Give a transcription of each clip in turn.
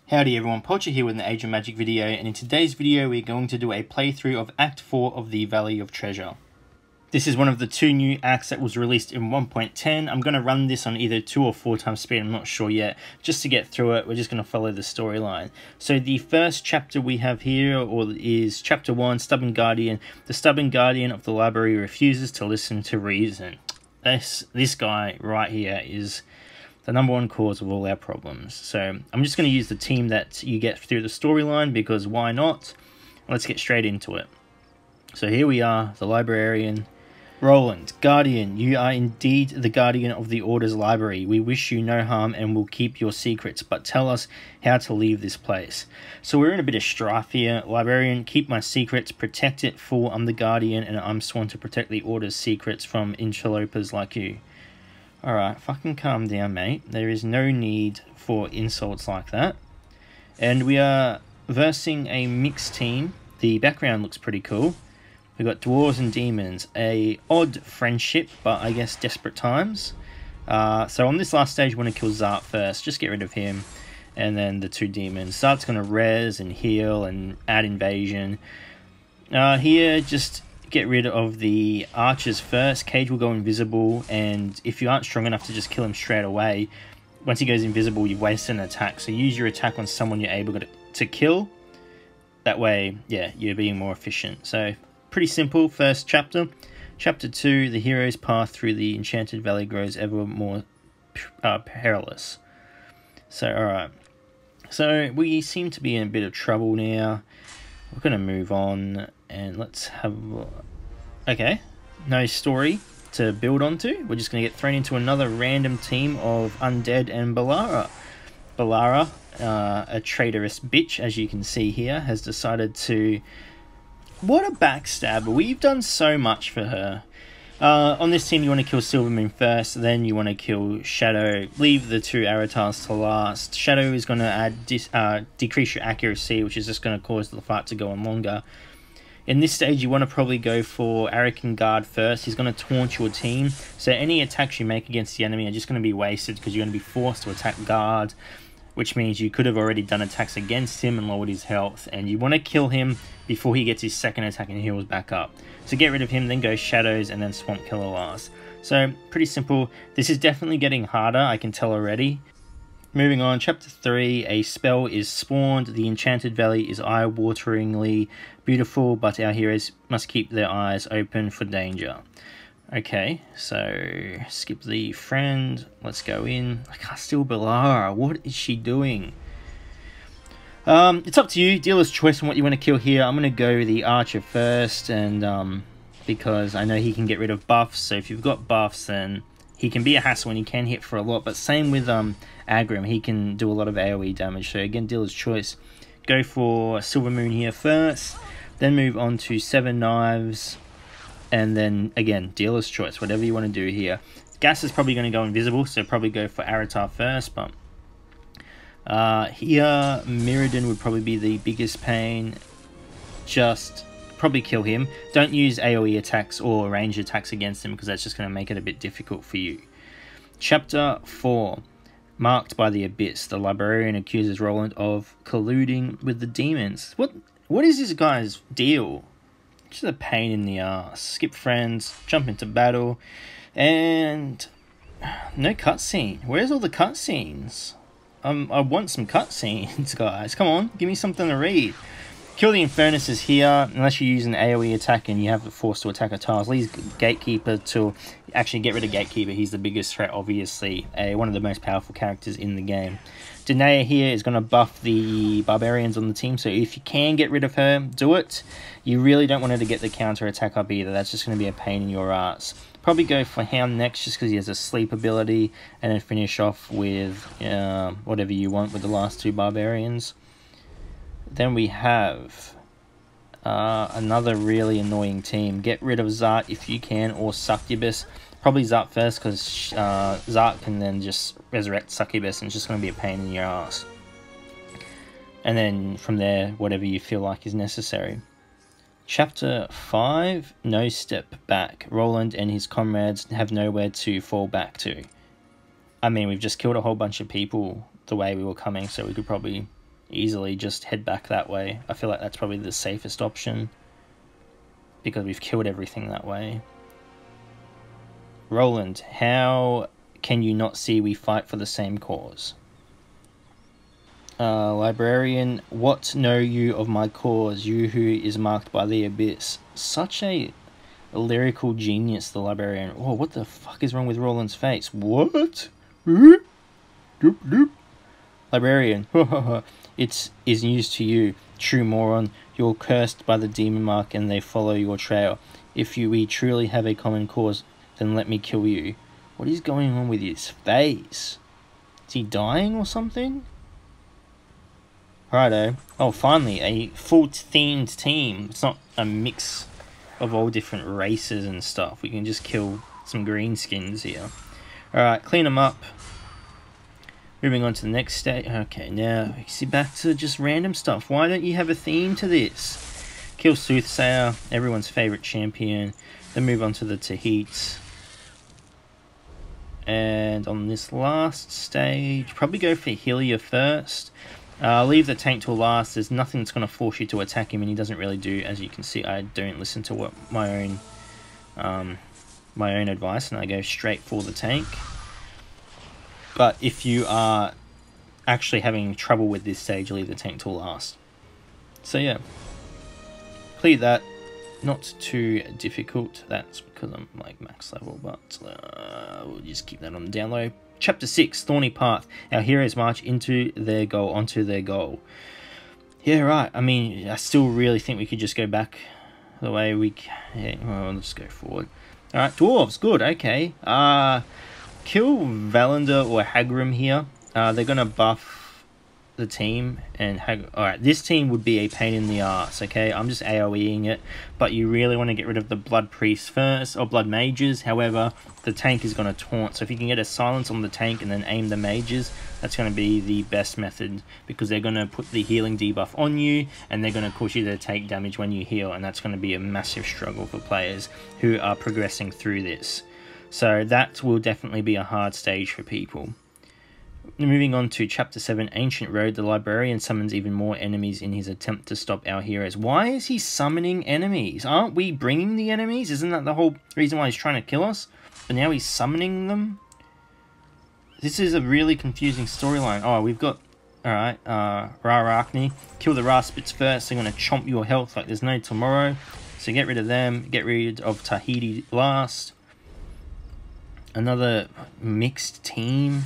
Howdy everyone, Poacher here with an Age of Magic video, and in today's video we're going to do a playthrough of Act 4 of the Valley of Treasure. This is one of the two new acts that was released in 1.10. I'm going to run this on either 2 or 4 times speed, I'm not sure yet. Just to get through it, we're just going to follow the storyline. So the first chapter we have here is Chapter 1, Stubborn Guardian. The Stubborn Guardian of the library refuses to listen to reason. This guy right here is the #1 cause of all our problems. So I'm just going to use the team that you get through the storyline because why not? Let's get straight into it. So here we are, the librarian. Roland, Guardian, you are indeed the guardian of the Order's library. We wish you no harm and will keep your secrets, but tell us how to leave this place. So we're in a bit of strife here. Librarian, keep my secrets, protect it, for I'm the Guardian and I'm sworn to protect the Order's secrets from interlopers like you. Alright, fucking calm down, mate. There is no need for insults like that. And we are versing a mixed team. The background looks pretty cool. We've got dwarves and demons. A odd friendship, but I guess desperate times. So on this last stage, we want to kill Zart first. Just get rid of him. And then the 2 demons. Zart's going to res and heal and add invasion. Here, just get rid of the archers first. Cage will go invisible, and if you aren't strong enough to just kill him straight away, once he goes invisible, you've wasted an attack. So use your attack on someone you're able to kill. That way, yeah, you're being more efficient. So, pretty simple first chapter. Chapter 2, the hero's path through the Enchanted Valley grows ever more perilous. So, alright. So, we seem to be in a bit of trouble now. We're going to move on, and let's have... Okay, no story to build onto. We're just going to get thrown into another random team of Undead and Balara. Balara, a traitorous bitch, as you can see here, has decided to... What a backstabber. We've done so much for her. On this team, you want to kill Silvermoon first, then you want to kill Shadow. Leave the 2 Aratars to last. Shadow is going to add decrease your accuracy, which is just going to cause the fight to go on longer. In this stage, you want to probably go for Arakan Guard first. He's going to taunt your team, so any attacks you make against the enemy are just going to be wasted because you're going to be forced to attack Guard, which means you could have already done attacks against him and lowered his health, and you want to kill him before he gets his second attack and heals back up. So get rid of him, then go Shadows, and then Swamp Killer last. So, pretty simple. This is definitely getting harder, I can tell already. Moving on, Chapter 3, a spell is spawned. The Enchanted Valley is eye-wateringly beautiful, but our heroes must keep their eyes open for danger. Okay, so skip the friend. Let's go in. I can't steal Balara. What is she doing? It's up to you. Dealer's choice on what you want to kill here. I'm going to go the archer first, and because I know he can get rid of buffs. So if you've got buffs, then he can be a hassle and he can hit for a lot. But same with Agrim, he can do a lot of AoE damage. So again, dealer's choice. Go for Silvermoon here first, then move on to 7 Knives. And then, again, dealer's choice, whatever you want to do here. Gas is probably going to go invisible, so probably go for Aratar first, but... here, Mirrodin would probably be the biggest pain. Just probably kill him. Don't use AoE attacks or range attacks against him, because that's just going to make it a bit difficult for you. Chapter 4. Marked by the Abyss. The Librarian accuses Roland of colluding with the demons. What is this guy's deal? Just a pain in the ass. Skip friends, jump into battle, and no cutscene. Where's all the cutscenes? I want some cutscenes, guys. Come on, give me something to read. Kill the Infernuses here, unless you use an AoE attack and you have the force to attack a tiles. Leave Gatekeeper to actually get rid of Gatekeeper. He's the biggest threat, obviously. One of the most powerful characters in the game. Danae here is going to buff the Barbarians on the team, so if you can get rid of her, do it. You really don't want her to get the counter attack up either. That's just going to be a pain in your ass. Probably go for Hound next just because he has a sleep ability, and then finish off with whatever you want with the last 2 Barbarians. Then we have another really annoying team. Get rid of Zart if you can, or Succubus. Probably Zart first, because Zart can then just resurrect Succubus, and it's just going to be a pain in your ass. And then from there, whatever you feel like is necessary. Chapter 5, No Step Back. Roland and his comrades have nowhere to fall back to. I mean, we've just killed a whole bunch of people the way we were coming, so we could probably easily just head back that way. I feel like that's probably the safest option, because we've killed everything that way. Roland, how can you not see we fight for the same cause? Librarian, what know you of my cause, you who is marked by the abyss? Such a lyrical genius, the librarian. Oh, what the fuck is wrong with Roland's face? What? Doop, doop. Librarian, it is news to you, true moron. You're cursed by the demon mark and they follow your trail. If we truly have a common cause, then let me kill you. What is going on with his face? Is he dying or something? Righto. Oh, finally, a full-themed team. It's not a mix of all different races and stuff. We can just kill some greenskins here. Alright, clean them up. Moving on to the next stage. Okay, now, see, back to just random stuff. Why don't you have a theme to this? Kill Soothsayer, everyone's favourite champion. Then move on to the Tahites. And on this last stage, probably go for Helia first. Leave the tank till last. There's nothing that's going to force you to attack him, and he doesn't really do, as you can see, I don't listen to what my own advice, and I go straight for the tank. But if you are actually having trouble with this stage, leave the tank till last. So yeah, clear that. Not too difficult. That's because I'm like max level, but we'll just keep that on the down low. Chapter 6, Thorny Path. Our heroes march onto their goal. Yeah, right. I mean, I still really think we could just go back the way we... Yeah, well, let's go forward. Alright, dwarves, good, okay. Kill Valander or Hagrim here. They're going to buff the team. And alright, this team would be a pain in the ass, okay? I'm just AoEing it. But you really want to get rid of the Blood Priests first, or Blood Mages. However, the tank is going to taunt. So if you can get a silence on the tank and then aim the mages, that's going to be the best method. Because they're going to put the healing debuff on you, and they're going to cause you to take damage when you heal. And that's going to be a massive struggle for players who are progressing through this. So that will definitely be a hard stage for people. Moving on to Chapter 7, Ancient Road, the librarian summons even more enemies in his attempt to stop our heroes. Why is he summoning enemies? Aren't we bringing the enemies? Isn't that the whole reason why he's trying to kill us? But now he's summoning them? This is a really confusing storyline. Oh, we've got... Alright, Rarachni. Kill the Raspits first. They're going to chomp your health like there's no tomorrow. So get rid of them. Get rid of Tahiti last. Another mixed team.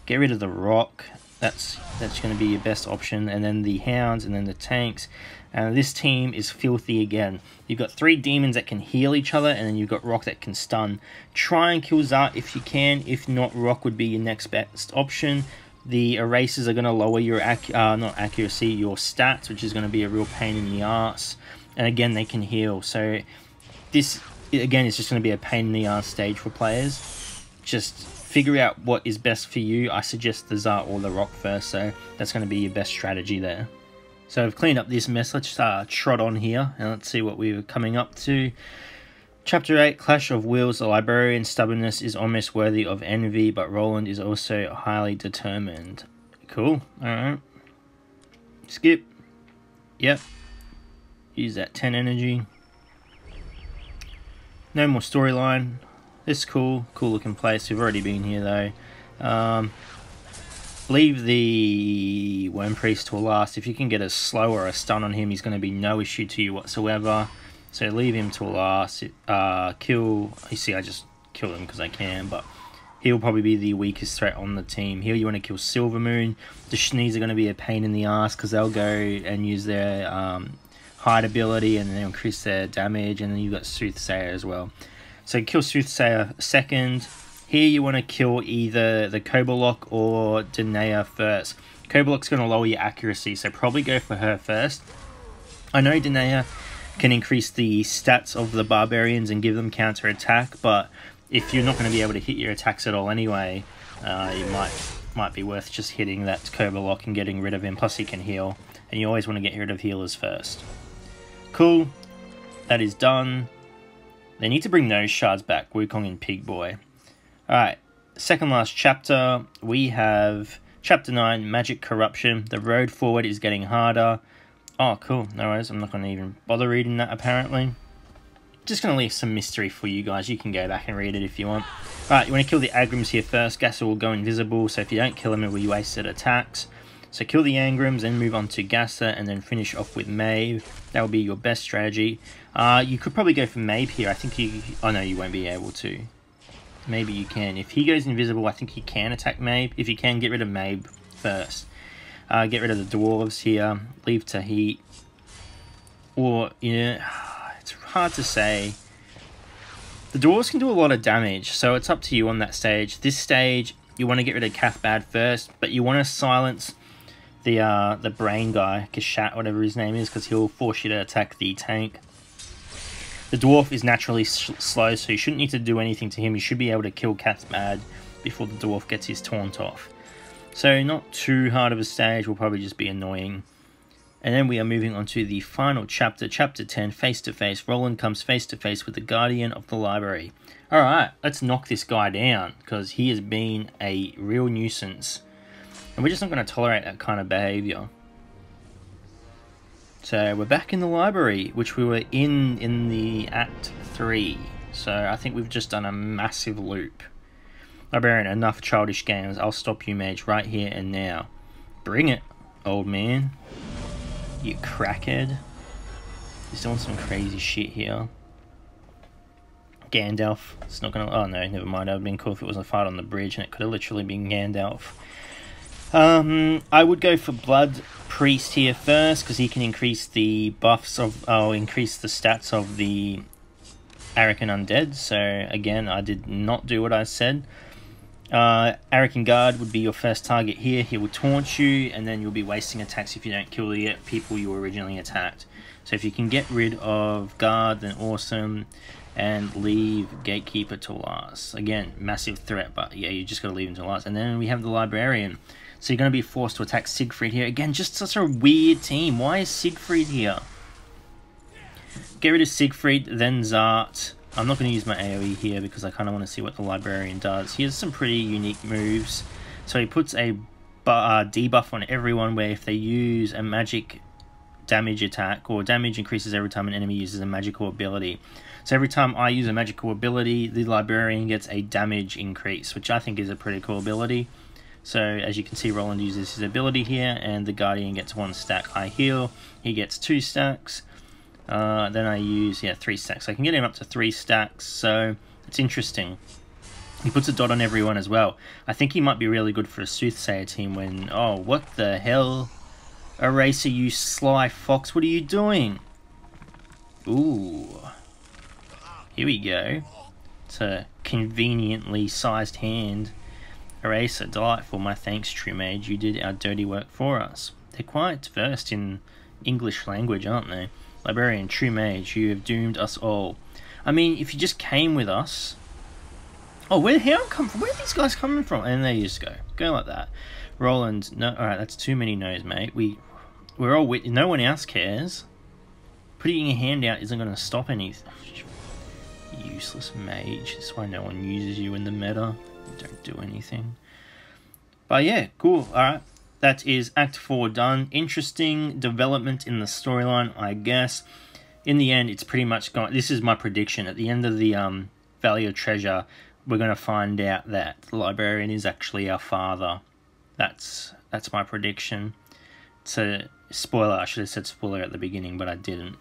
Get rid of the rock. That's going to be your best option. And then the hounds and then the tanks. And this team is filthy again. You've got 3 demons that can heal each other, and then you've got rock that can stun. Try and kill Zart if you can. If not, rock would be your next best option. The erasers are going to lower your not accuracy, your stats, which is going to be a real pain in the ass. And again, they can heal. So this again is just going to be a pain in the ass stage for players. Just figure out what is best for you. I suggest the Zart or the rock first, so that's going to be your best strategy there. So I've cleaned up this mess. Let's trot on here and let's see what we're coming up to. Chapter 8, Clash of Wills. The librarian's stubbornness is almost worthy of envy, but Roland is also highly determined. Cool. Alright. Skip. Yep. Use that 10 energy. No more storyline. This is cool. Cool looking place. We've already been here though. Leave the Worm Priest till last. If you can get a slow or a stun on him, he's going to be no issue to you whatsoever. So leave him till last. Kill... You see, I just kill him because I can, but he'll probably be the weakest threat on the team. Here you want to kill Silvermoon. The Shnees are going to be a pain in the ass because they'll go and use their hide ability and then increase their damage. And then you've got Soothsayer as well. So kill Soothsayer second. Here you want to kill either the Kobolok or Danaea first. Kobolok's going to lower your accuracy, so probably go for her first. I know Danaea can increase the stats of the barbarians and give them counter attack, but if you're not going to be able to hit your attacks at all anyway, you might be worth just hitting that Kobolok and getting rid of him. Plus he can heal, and you always want to get rid of healers first. Cool, that is done. They need to bring those shards back, Wukong and Pig Boy. Alright, second last chapter, we have Chapter 9, Magic Corruption. The road forward is getting harder. Oh, cool. No worries. I'm not going to even bother reading that, apparently. Just going to leave some mystery for you guys. You can go back and read it if you want. Alright, you want to kill the Agrims here first. Gasser will go invisible, so if you don't kill him, it will be wasted attacks. So kill the Agrims, then move on to Gasser, and then finish off with Mabe. That will be your best strategy. You could probably go for Mabe here. I think you... Oh, no, you won't be able to. Maybe you can. If he goes invisible, I think he can attack Mabe. If you can, get rid of Mabe first. Get rid of the Dwarves here. Leave Tahit. Or, yeah, it's hard to say. The Dwarves can do a lot of damage, so it's up to you on that stage. This stage, you want to get rid of Cathbad first, but you want to silence the brain guy, Kashat, whatever his name is, because he'll force you to attack the tank. The dwarf is naturally slow, so you shouldn't need to do anything to him. You should be able to kill Cathbad before the dwarf gets his taunt off. So not too hard of a stage, will probably just be annoying. And then we are moving on to the final chapter, Chapter 10, Face to Face. Roland comes face to face with the Guardian of the Library. Alright, let's knock this guy down, because he has been a real nuisance. And we're just not going to tolerate that kind of behaviour. So we're back in the library, which we were in the Act 3. So I think we've just done a massive loop. Librarian, enough childish games. I'll stop you, mage, right here and now. Bring it, old man. You crackhead. He's doing some crazy shit here. Gandalf. It's not gonna... Oh no, never mind. It would have been cool if it was a fight on the bridge and it could have literally been Gandalf. I would go for Blood Priest here first, because he can increase the buffs of... Oh, increase the stats of the Arakan Undead. So, again, I did not do what I said. Arakan Guard would be your first target here. He will taunt you, and then you'll be wasting attacks if you don't kill the people you originally attacked. So if you can get rid of Guard, then awesome. And leave Gatekeeper to last. Again, massive threat, but yeah, you just got to leave him to last. And then we have the Librarian. So you're going to be forced to attack Siegfried here. Again, just such a weird team. Why is Siegfried here? Get rid of Siegfried, then Zart. I'm not going to use my AoE here because I kind of want to see what the Librarian does. He has some pretty unique moves. So he puts a debuff on everyone where if they use a magic damage attack, or damage increases every time an enemy uses a magical ability. So every time I use a magical ability, the Librarian gets a damage increase, which I think is a pretty cool ability. So as you can see, Roland uses his ability here, and the Guardian gets 1 stack. I heal, he gets 2 stacks. Then I use, 3 stacks. I can get him up to 3 stacks, so it's interesting. He puts a dot on everyone as well. I think he might be really good for a Soothsayer team when... Oh, what the hell? Eraser, you sly fox, what are you doing? Ooh. Here we go. It's a conveniently sized hand. Eraser, delightful, my thanks, true mage. You did our dirty work for us. They're quite versed in English language, aren't they? Librarian, true mage, you have doomed us all. I mean, if you just came with us... Oh, where are these guys coming from? And there you just go. Go like that. Roland, no, alright, that's too many no's, mate. We're all with... No one else cares. Putting your hand out isn't going to stop anything. Useless mage. That's why no one uses you in the meta. You don't do anything. But yeah, cool. Alright. That is Act 4 done. Interesting development in the storyline, I guess. In the end, it's pretty much gone... This is my prediction. At the end of the Valley of Treasure, we're going to find out that the Librarian is actually our father. That's my prediction. It's a spoiler. I should have said spoiler at the beginning, but I didn't.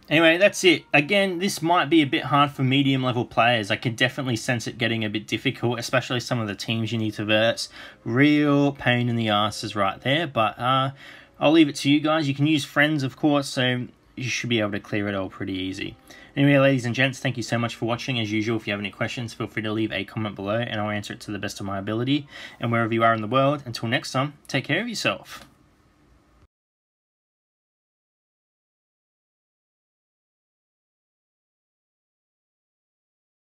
Anyway, that's it. Again, this might be a bit hard for medium-level players. I can definitely sense it getting a bit difficult, especially some of the teams you need to verse. Real pain in the asses right there, but I'll leave it to you guys. You can use friends, of course, so you should be able to clear it all pretty easy. Anyway, ladies and gents, thank you so much for watching. As usual, if you have any questions, feel free to leave a comment below, and I'll answer it to the best of my ability. And wherever you are in the world, until next time, take care of yourself.